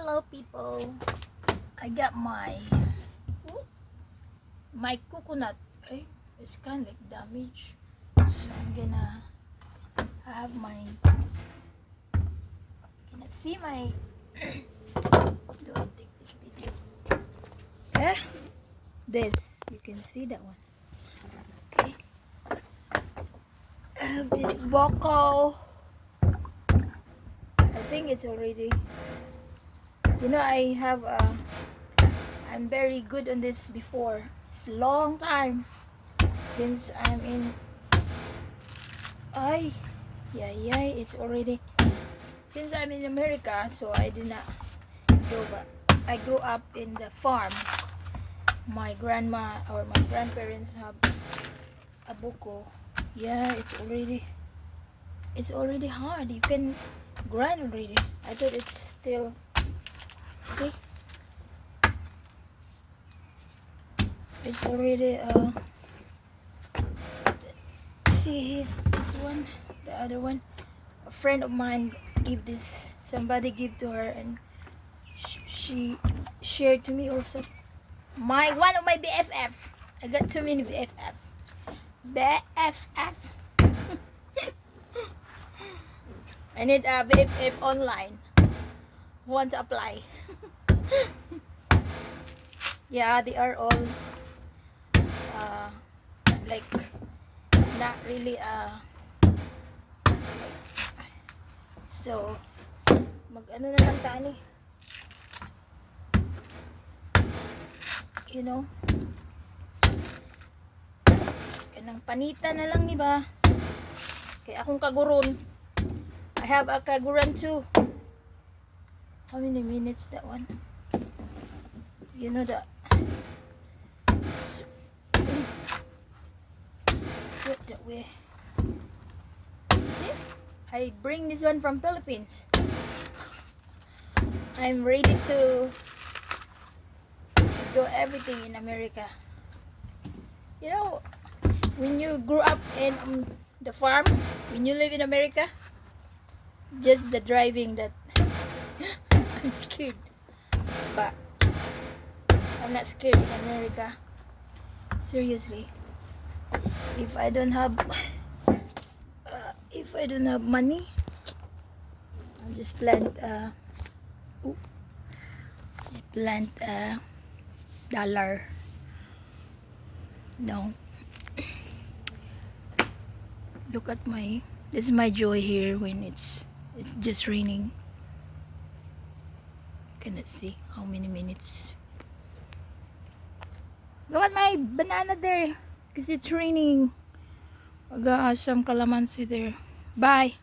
Hello people, I got my coconut. It's kind of like damaged, so I'm gonna have my see my do I take this video? This you can see that one. Okay, I have this boko. I think it's already, I have I'm very good on this before. It's a long time since I'm in it's already since I'm in America, so I did not go back. I grew up in the farm. My grandma or my grandparents have a buko. It's already hard. You can grind already. I thought it's still, see, it's already see this one, the other one. A friend of mine somebody give to her, and she shared to me also. One of my BFF. I got too many BFF. BFF. I need a BFF online. Want to apply? Yeah, they are all like not really so mag-ano na lang tani, kanang panitan na lang, diba? Kaya akong kaguron, I have a kaguran too. How many minutes that one? You know that put that way. See, I bring this one from Philippines. I'm ready to do everything in America. When you grew up in the farm, when you live in America, just the driving that I'm scared, but I'm not scared in America. Seriously, if I don't have money, I'll just plant dollar. No, look at this is my joy here when it's just raining. Cannot see how many minutes. Look at my banana there because it's raining. I got some calamansi there. Bye.